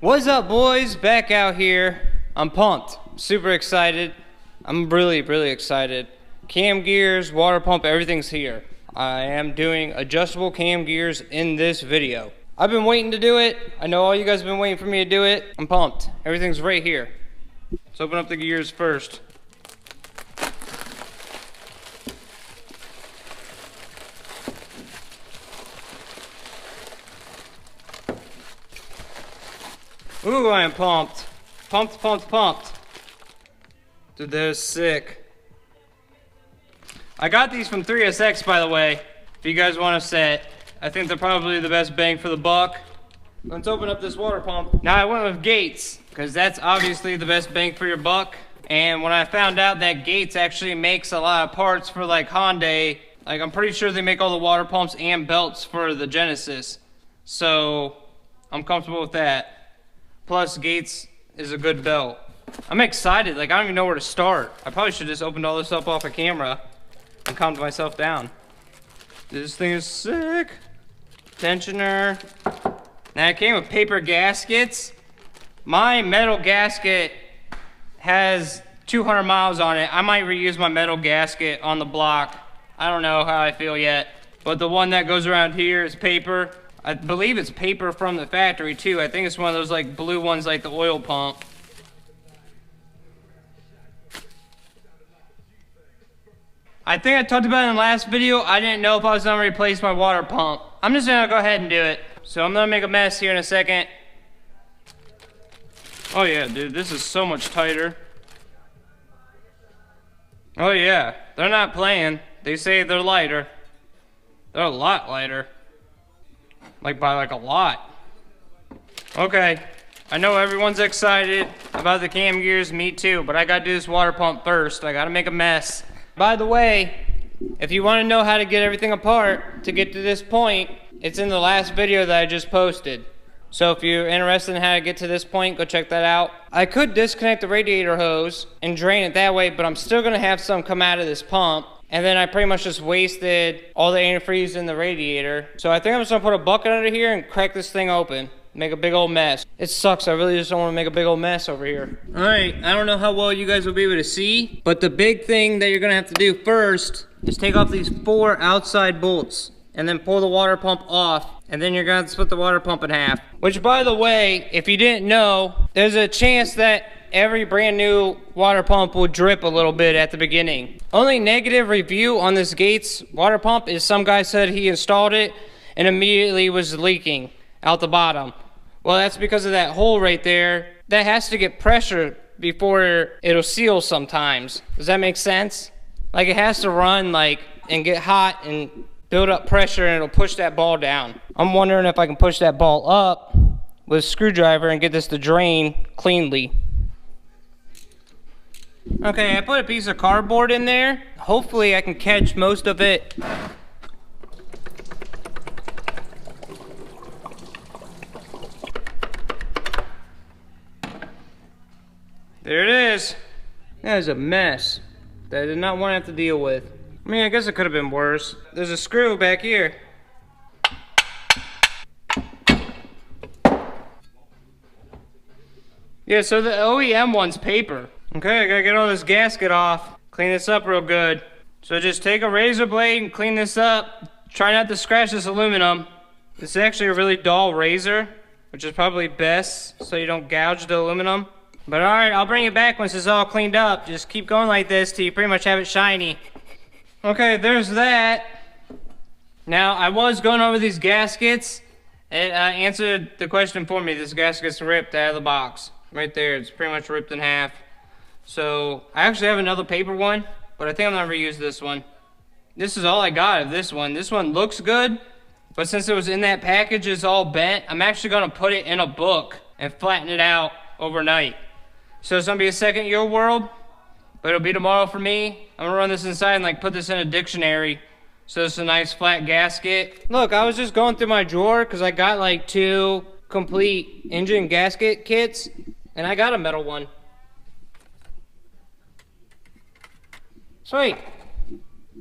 What's up, boys? Back out here. I'm pumped. Super excited. I'm really excited. Cam gears, water pump, everything's here. I am doing adjustable cam gears in this video. I've been waiting to do it. I know all you guys have been waiting for me to do it. I'm pumped. Everything's right here. Let's open up the gears first. Ooh, I am pumped. Pumped. Dude, they're sick. I got these from 3SX, by the way, if you guys want a set. I think they're probably the best bang for the buck. Let's open up this water pump. Now, I went with Gates, because that's obviously the best bang for your buck. And when I found out that Gates actually makes a lot of parts for like Hyundai, like I'm pretty sure they make all the water pumps and belts for the Genesis. So, I'm comfortable with that. Plus, Gates is a good belt. I'm excited, like I don't even know where to start. I probably should just opened all this up off a camera and calmed myself down. This thing is sick. Tensioner. Now it came with paper gaskets. My metal gasket has 200 miles on it. I might reuse my metal gasket on the block. I don't know how I feel yet. But the one that goes around here is paper. I believe it's paper from the factory too. I think it's one of those like blue ones like the oil pump. I think I talked about it in the last video. I didn't know if I was gonna replace my water pump. I'm just gonna go ahead and do it. So I'm gonna make a mess here in a second. Oh yeah, dude, this is so much tighter. Oh yeah, they're not playing. They say they're lighter. They're a lot lighter. Like by like a lot. Okay, I know everyone's excited about the cam gears, me too, but I gotta do this water pump first. I gotta make a mess. By the way, if you wanna know how to get everything apart to get to this point, it's in the last video that I just posted. So if you're interested in how to get to this point, go check that out. I could disconnect the radiator hose and drain it that way, but I'm still gonna have some come out of this pump. And then I pretty much just wasted all the antifreeze in the radiator. So I think I'm just gonna put a bucket under here and crack this thing open. Make a big old mess. It sucks, I really just don't wanna make a big old mess over here. All right, I don't know how well you guys will be able to see, but the big thing that you're gonna have to do first is take off these 4 outside bolts and then pull the water pump off. And then you're gonna have to split the water pump in half. Which, by the way, if you didn't know, there's a chance that every brand new water pump will drip a little bit at the beginning. Only negative review on this Gates water pump is some guy said he installed it and immediately was leaking out the bottom. Well, that's because of that hole right there. That has to get pressure before it'll seal sometimes. Does that make sense? Like it has to run like and get hot and build up pressure and it'll push that ball down. I'm wondering if I can push that ball up with a screwdriver and get this to drain cleanly. Okay, I put a piece of cardboard in there. Hopefully I can catch most of it. There it is. That is a mess that I did not want to have to deal with. I mean, I guess it could have been worse. There's a screw back here. Yeah, so the OEM one's paper. Okay, I gotta get all this gasket off. Clean this up real good. So just take a razor blade and clean this up. Try not to scratch this aluminum. This is actually a really dull razor, which is probably best so you don't gouge the aluminum. But alright, I'll bring it back once it's all cleaned up. Just keep going like this till you pretty much have it shiny. Okay, there's that. Now, I was going over these gaskets. It answered the question for me. This gasket's ripped out of the box. Right there, it's pretty much ripped in half. So, I actually have another paper one, but I think I'm gonna reuse this one. This is all I got of this one. This one looks good, but since it was in that package, it's all bent. I'm actually gonna put it in a book and flatten it out overnight. So it's gonna be a second year world, but it'll be tomorrow for me. I'm gonna run this inside and like put this in a dictionary. So it's a nice flat gasket. Look, I was just going through my drawer because I got like 2 complete engine gasket kits, and I got a metal one. Sweet.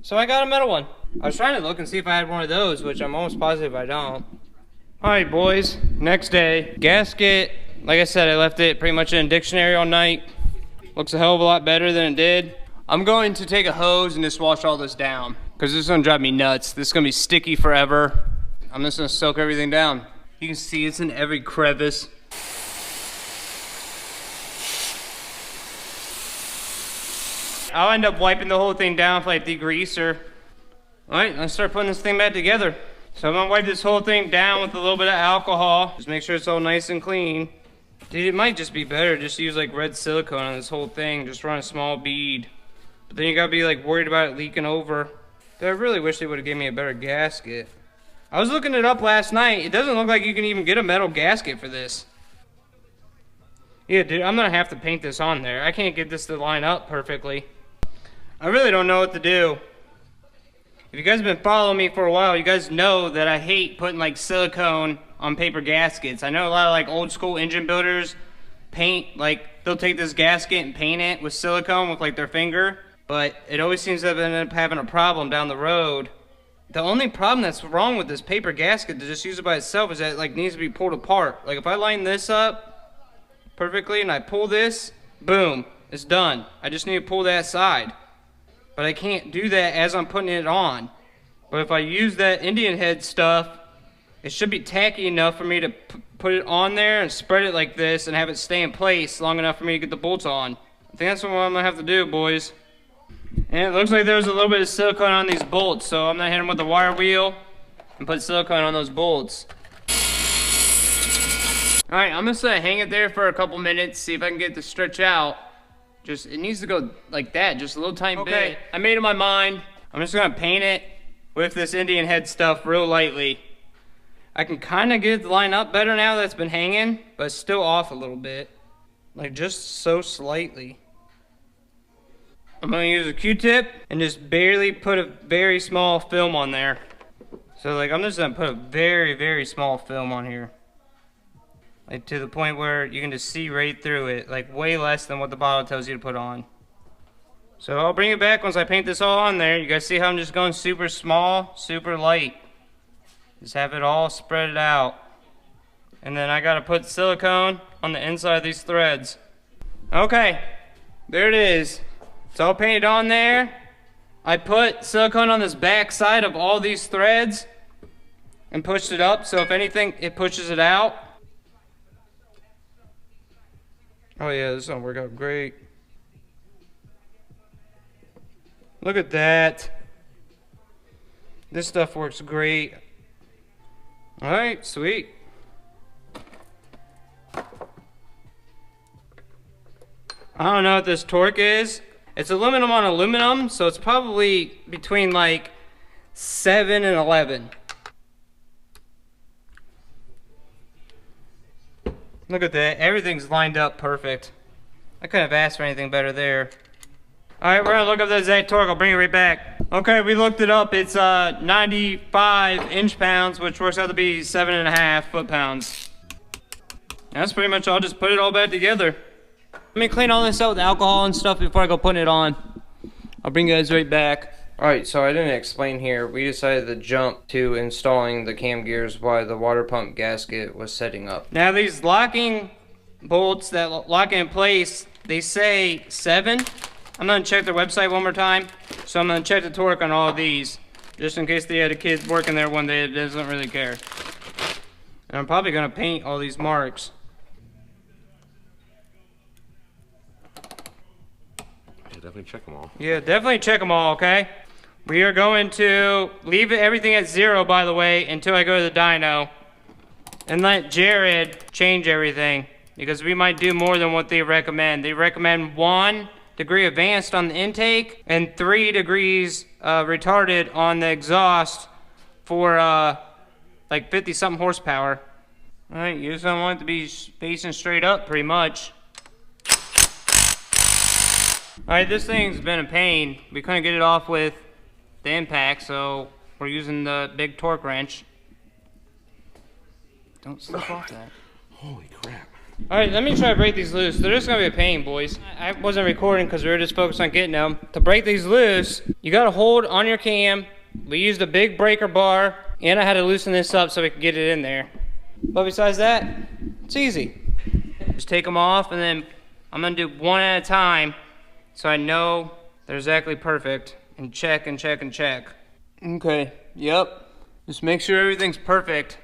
So I got a metal one. I was trying to look and see if I had one of those, which I'm almost positive I don't. Alright boys, next day. Gasket Like I said, I left it pretty much in a dictionary all night. Looks a hell of a lot better than it did. I'm going to take a hose and just wash all this down, because this is gonna drive me nuts. This is gonna be sticky forever. I'm just gonna soak everything down. You can see it's in every crevice. I'll end up wiping the whole thing down with like degreaser. All right, let's start putting this thing back together. So I'm gonna wipe this whole thing down with a little bit of alcohol. Just make sure it's all nice and clean. Dude, it might just be better just to use like red silicone on this whole thing. Just run a small bead. But then you gotta be like worried about it leaking over. But I really wish they would've given me a better gasket. I was looking it up last night. It doesn't look like you can even get a metal gasket for this. Yeah, dude, I'm gonna have to paint this on there. I can't get this to line up perfectly. I really don't know what to do. If you guys have been following me for a while, you guys know that I hate putting like silicone on paper gaskets. I know a lot of like old school engine builders paint, like they'll take this gasket and paint it with silicone with like their finger. But it always seems to end up having a problem down the road. The only problem that's wrong with this paper gasket to just use it by itself is that it like needs to be pulled apart. Like if I line this up perfectly and I pull this, boom, it's done. I just need to pull that side. But I can't do that as I'm putting it on. But if I use that Indian head stuff, it should be tacky enough for me to put it on there and spread it like this and have it stay in place long enough for me to get the bolts on. I think that's what I'm gonna have to do, boys. And it looks like there's a little bit of silicone on these bolts, so I'm gonna hit them with the wire wheel and put silicone on those bolts. Alright, I'm just gonna hang it there for a couple minutes, see if I can get it to stretch out. Just, it needs to go like that, just a little tiny bit. I made up my mind. I'm just gonna paint it with this Indian head stuff real lightly. I can kind of get it to line up better now that it's been hanging, but it's still off a little bit. Like just so slightly. I'm gonna use a Q-tip and just barely put a very small film on there. So like I'm just gonna put a very, very small film on here. Like to the point where you can just see right through it. Like way less than what the bottle tells you to put on. So I'll bring it back once I paint this all on there. You guys see how I'm just going super small, super light. Just have it all spread out. And then I gotta put silicone on the inside of these threads. Okay, there it is. It's all painted on there. I put silicone on this back side of all these threads and pushed it up, so if anything, it pushes it out. Oh yeah, this is gonna work out great. Look at that. This stuff works great. Alright, sweet. I don't know what this torque is. It's aluminum on aluminum, so it's probably between like 7 and 11. Look at that, everything's lined up perfect. I couldn't have asked for anything better there. Alright, we're gonna look up the exact torque, I'll bring it right back. Okay, we looked it up, it's 95 inch-pounds, which works out to be 7.5 foot-pounds. That's pretty much all, just put it all back together. Let me clean all this out with alcohol and stuff before I go putting it on. I'll bring you guys right back. Alright, so I didn't explain here. We decided to jump to installing the cam gears while the water pump gasket was setting up. Now these locking bolts that lock in place, they say 7. I'm going to check their website one more time. So I'm going to check the torque on all of these. Just in case they had a kid working there one day that doesn't really care. And I'm probably going to paint all these marks. Definitely check them all. Yeah, definitely check them all, okay? We are going to leave everything at 0, by the way, until I go to the dyno. And let Jared change everything. Because we might do more than what they recommend. They recommend 1 degree advanced on the intake and 3 degrees retarded on the exhaust for like 50-something horsepower. Alright, you just don't want it to be facing straight up pretty much. Alright, this thing's been a pain. We couldn't get it off with the impact, so we're using the big torque wrench. Don't slip off that. Holy crap. Alright, let me try to break these loose. They're just going to be a pain, boys. I wasn't recording because we were just focused on getting them. To break these loose, you got to hold on your cam. We used a big breaker bar, and I had to loosen this up so we could get it in there. But besides that, it's easy. Just take them off, and then I'm gonna do one at a time so I know they're exactly perfect, and check and check and check. Okay, yep. Just make sure everything's perfect.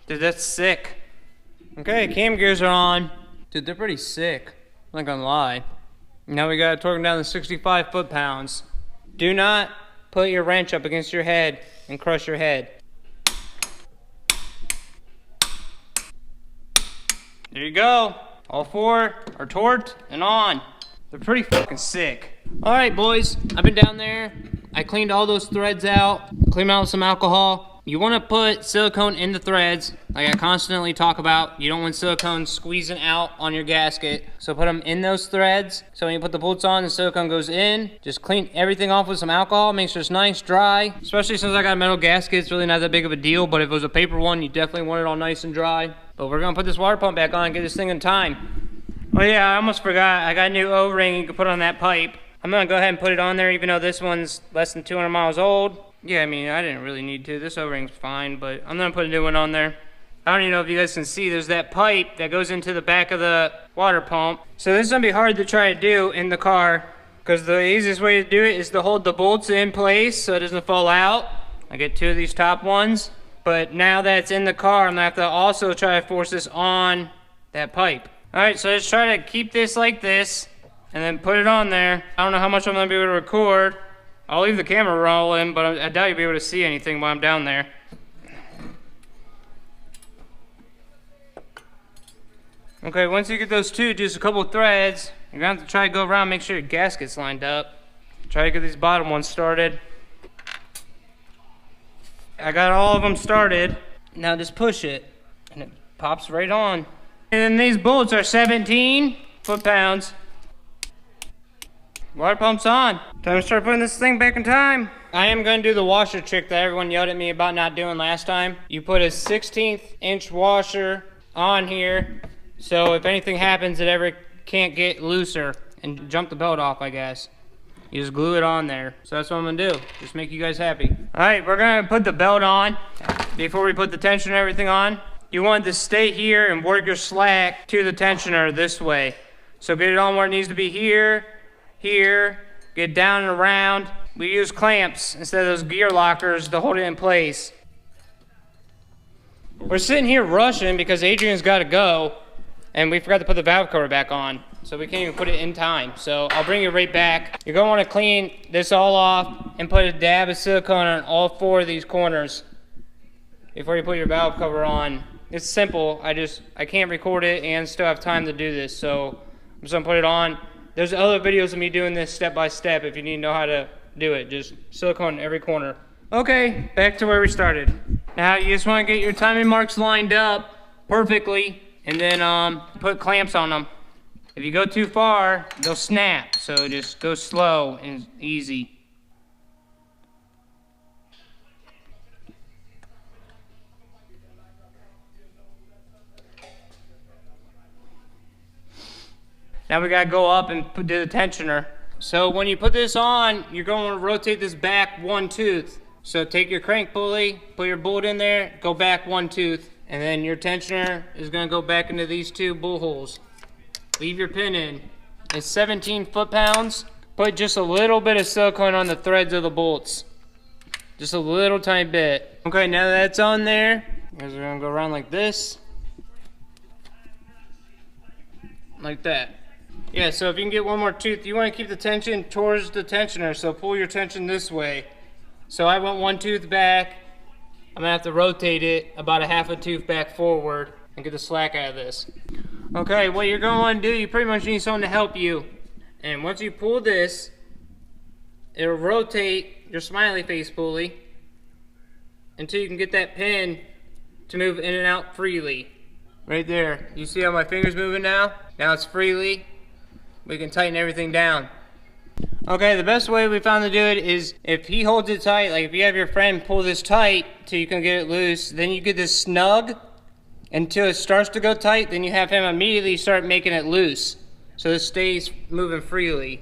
Dude, that's sick. Okay, cam gears are on. Dude, they're pretty sick. I'm not gonna lie. Now we gotta torque them down to 65 foot-pounds. Do not put your wrench up against your head and crush your head. There you go. All four are torqued and on. They're pretty fucking sick. All right, boys. I've been down there. I cleaned all those threads out. Cleaned out with some alcohol. You want to put silicone in the threads, like I constantly talk about. You don't want silicone squeezing out on your gasket. So put them in those threads. So when you put the bolts on, the silicone goes in. Just clean everything off with some alcohol. Make sure it's nice, dry. Especially since I got a metal gasket, it's really not that big of a deal. But if it was a paper one, you definitely want it all nice and dry. But we're gonna put this water pump back on and get this thing in time. Oh yeah, I almost forgot. I got a new O-ring you can put on that pipe. I'm gonna go ahead and put it on there, even though this one's less than 200 miles old. Yeah, I mean, I didn't really need to. This O-ring's fine, but I'm gonna put a new one on there. I don't even know if you guys can see, there's that pipe that goes into the back of the water pump. So this is gonna be hard to try to do in the car, because the easiest way to do it is to hold the bolts in place so it doesn't fall out. I get 2 of these top ones, but now that it's in the car, I'm gonna have to also try to force this on that pipe. All right, so let's try to keep this like this, and then put it on there. I don't know how much I'm gonna be able to record. I'll leave the camera rolling, but I doubt you'll be able to see anything while I'm down there. Okay, once you get those two, just a couple of threads, you're gonna have to try to go around, make sure your gasket's lined up. Try to get these bottom ones started. I got all of them started. Now just push it, and it pops right on. And then these bolts are 17 foot-pounds. Water pump's on. Time to start putting this thing back in time. I am gonna do the washer trick that everyone yelled at me about not doing last time. You put a 16th inch washer on here, so if anything happens, it ever can't get looser and jump the belt off, I guess. You just glue it on there. So that's what I'm gonna do. Just make you guys happy. All right, we're gonna put the belt on before we put the tensioner and everything on. You want to stay here and work your slack to the tensioner this way. So get it on where it needs to be here, here, get down and around. We use clamps instead of those gear lockers to hold it in place. We're sitting here rushing because Adrian's got to go, and we forgot to put the valve cover back on, so we can't even put it in time. So I'll bring you right back. You're going to want to clean this all off and put a dab of silicone on all 4 of these corners before you put your valve cover on. It's simple. I can't record it and still have time to do this, so I'm just gonna put it on. There's other videos of me doing this step by step if you need to know how to do it. Just silicone in every corner. Okay, back to where we started. Now you just want to get your timing marks lined up perfectly, and then put clamps on them. If you go too far, they'll snap, so just go slow and easy. Now we gotta go up and do the tensioner. So when you put this on, you're going to rotate this back 1 tooth. So take your crank pulley, put your bolt in there, go back 1 tooth, and then your tensioner is gonna go back into these 2 bull holes. Leave your pin in. It's 17 foot-pounds. Put just a little bit of silicone on the threads of the bolts. Just a little tiny bit. Okay, now that it's on there, we're gonna go around like this. Like that. Yeah, so if you can get 1 more tooth, you want to keep the tension towards the tensioner, so pull your tension this way. So I want 1 tooth back. I'm going to have to rotate it about a 1/2 tooth back forward and get the slack out of this. Okay, what you're going to want to do, you pretty much need someone to help you. And once you pull this, it'll rotate your smiley face pulley until you can get that pin to move in and out freely. Right there. You see how my finger's moving now? Now it's freely. We can tighten everything down. Okay, the best way we found to do it is if he holds it tight, like if you have your friend pull this tight till you can get it loose, then you get this snug until it starts to go tight, then you have him immediately start making it loose so it stays moving freely.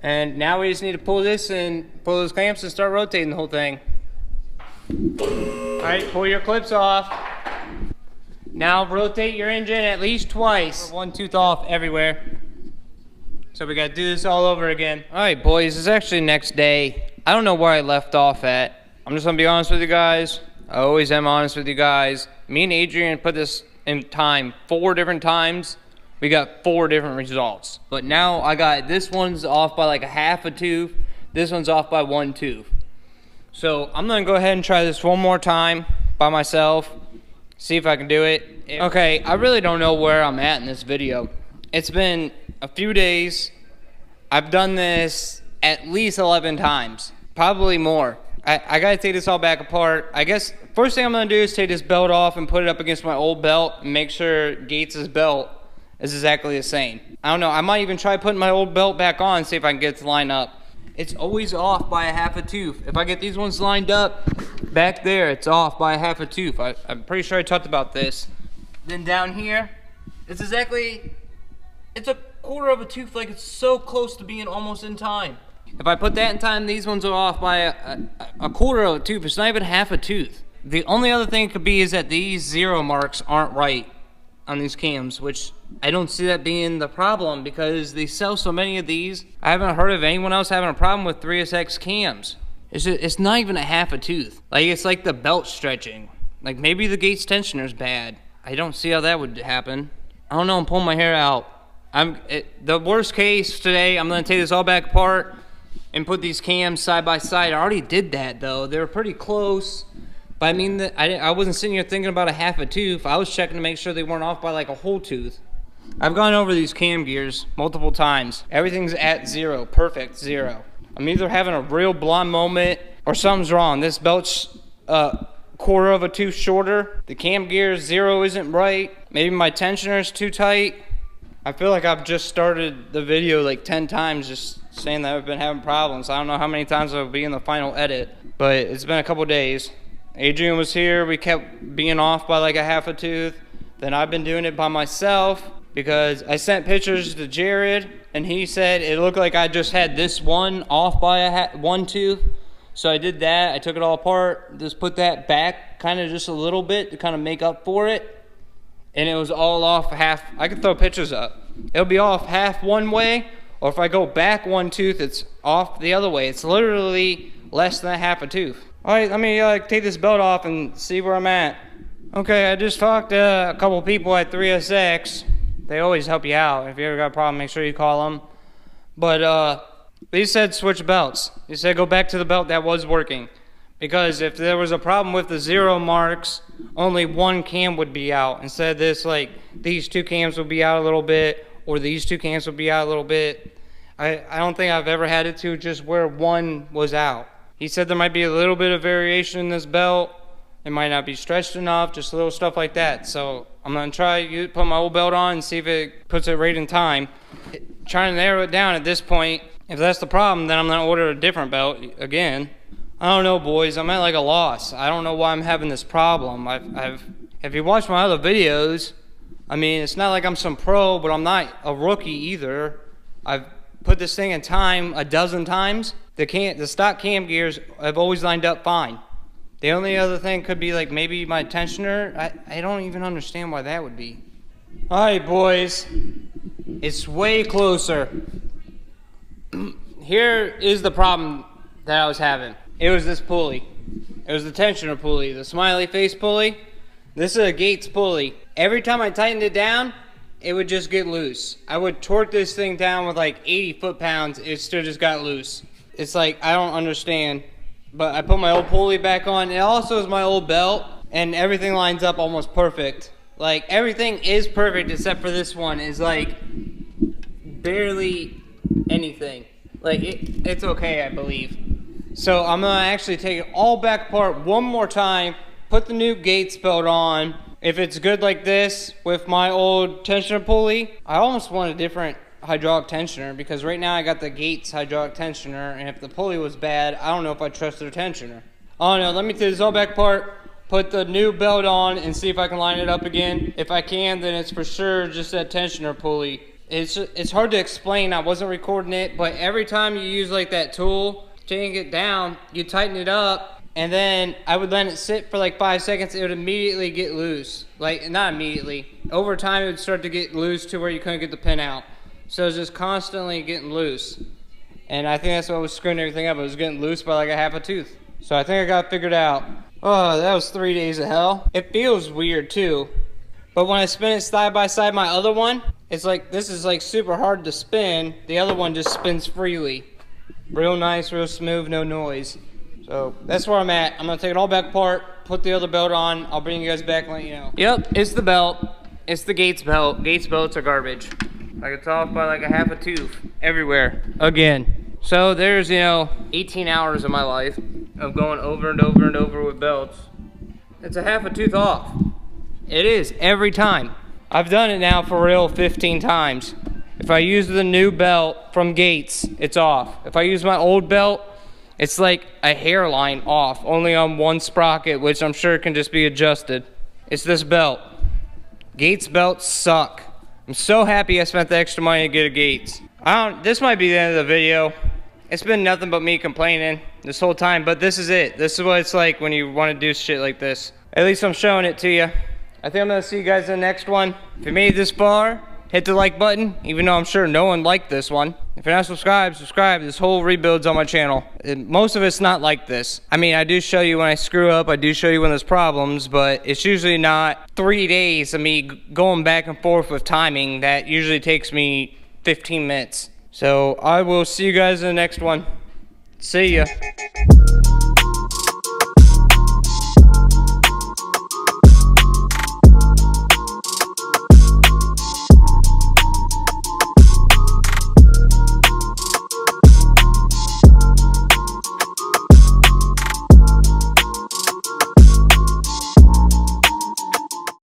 And now we just need to pull this and pull those clamps and start rotating the whole thing. Alright, pull your clips off. Now rotate your engine at least twice. One tooth off everywhere. So we gotta do this all over again. All right, boys, it's actually next day. I don't know where I left off at. I'm just gonna be honest with you guys. I always am honest with you guys. Me and Adrian put this in time 4 different times. We got 4 different results. But now I got, this one's off by like a half a tooth. This one's off by 1 tooth. So I'm gonna go ahead and try this one more time by myself. See if I can do it. Okay, I really don't know where I'm at in this video. It's been a few days. I've done this at least 11 times, probably more. I gotta take this all back apart. I guess first thing I'm gonna do is take this belt off and put it up against my old belt and make sure Gates's belt is exactly the same. I don't know, I might even try putting my old belt back on and see if I can get it to line up. It's always off by a half a tooth. If I get these ones lined up, back there, it's off by a half a tooth. I'm pretty sure I talked about this. Then down here, it's exactly, it's a quarter of a tooth, like it's so close to being almost in time. If I put that in time, these ones are off by a quarter of a tooth. It's not even half a tooth. The only other thing it could be is that these 0 marks aren't right on these cams, which I don't see that being the problem because they sell so many of these. I haven't heard of anyone else having a problem with 3SX cams. It's not even a half a tooth. Like, it's like the belt stretching. Like, maybe the Gates tensioner's bad. I don't see how that would happen. I don't know, I'm pulling my hair out. The worst case today, I'm gonna take this all back apart and put these cams side by side. I already did that though. They were pretty close. But I mean, I wasn't sitting here thinking about a half a tooth. I was checking to make sure they weren't off by like a whole tooth. I've gone over these cam gears multiple times. Everything's at 0, perfect 0. I'm either having a real blonde moment or something's wrong. This belt's quarter of a tooth shorter. The cam gear 0 isn't right. Maybe my tensioner's too tight. I feel like I've just started the video like 10 times just saying that I've been having problems. I don't know how many times I'll be in the final edit, but it's been a couple days. Adrian was here. We kept being off by like a half a tooth. Then I've been doing it by myself because I sent pictures to Jared and he said it looked like I just had this one off by one tooth. So I did that. I took it all apart, just put that back kind of just a little bit to kind of make up for it. And it was all off half. I could throw pictures up. It'll be off half one way, or if I go back 1 tooth, it's off the other way. It's literally less than a half a tooth. All right, let me take this belt off and see where I'm at. Okay, I just talked to a couple people at 3SX. They always help you out. If you ever got a problem, make sure you call them. But they said switch belts. They said go back to the belt that was working. Because if there was a problem with the 0 marks, only 1 cam would be out. Instead of this, like, these 2 cams would be out a little bit, or these 2 cams would be out a little bit. I don't think I've ever had it to just where 1 was out. He said there might be a little bit of variation in this belt. It might not be stretched enough, just little stuff like that. So I'm going to try to put my old belt on and see if it puts it right in time. Trying to narrow it down at this point. If that's the problem, then I'm going to order a different belt again. I don't know, boys. I'm at like a loss. I don't know why I'm having this problem. If you watch my other videos, I mean, it's not like I'm some pro, but I'm not a rookie either. I've put this thing in time a dozen times. The stock cam gears have always lined up fine. The only other thing could be like maybe my tensioner. I don't even understand why that would be. All right, boys. It's way closer. Here is the problem that I was having. It was this pulley. It was the tensioner pulley, the smiley face pulley. This is a Gates pulley. Every time I tightened it down, it would just get loose. I would torque this thing down with like 80 foot-pounds. It still just got loose. It's like, I don't understand. But I put my old pulley back on. It also is my old belt, and everything lines up almost perfect. Like, everything is perfect except for this one is like barely anything. Like, it's okay, I believe. So I'm gonna actually take it all back apart one more time, put the new Gates belt on. If it's good like this with my old tensioner pulley, I almost want a different hydraulic tensioner because right now I got the Gates hydraulic tensioner, and if the pulley was bad, I don't know if I trust their tensioner. Oh no, let me take this all back apart, put the new belt on, and see if I can line it up again. If I can, then it's for sure just that tensioner pulley. It's hard to explain. I wasn't recording it, but every time you use like that tool, take it down, you tighten it up, and then I would let it sit for like 5 seconds. It would immediately get loose. Like, not immediately. Over time, it would start to get loose to where you couldn't get the pin out. So it was just constantly getting loose. And I think that's what was screwing everything up. It was getting loose by like a half a tooth. So I think I got it figured out. Oh, that was 3 days of hell. It feels weird too. But when I spin it side by side my other one, it's like, this is like super hard to spin. The other one just spins freely. Real nice, real smooth, no noise. So that's where I'm at. I'm gonna take it all back apart, put the other belt on. I'll bring you guys back and let you know. Yep, it's the belt. It's the Gates belt. Gates belts are garbage. Like, it's off by like a half a tooth everywhere. Again. So there's, 18 hours of my life of going over and over and over with belts. It's a half a tooth off. It is, every time. I've done it now for real 15 times. If I use the new belt from Gates, it's off. If I use my old belt, it's like a hairline off, only on one sprocket, which I'm sure can just be adjusted. It's this belt. Gates belts suck. I'm so happy I spent the extra money to get a Gates. This might be the end of the video. It's been nothing but me complaining this whole time, but this is it. This is what it's like when you want to do shit like this. At least I'm showing it to you. I think I'm going to see you guys in the next one. If you made it this far, hit the like button, even though I'm sure no one liked this one. If you're not subscribed, subscribe. This whole rebuild's on my channel. Most of it's not like this. I mean, I do show you when I screw up. I do show you when there's problems, but it's usually not 3 days of me going back and forth with timing. That usually takes me 15 minutes. So I will see you guys in the next one. See ya.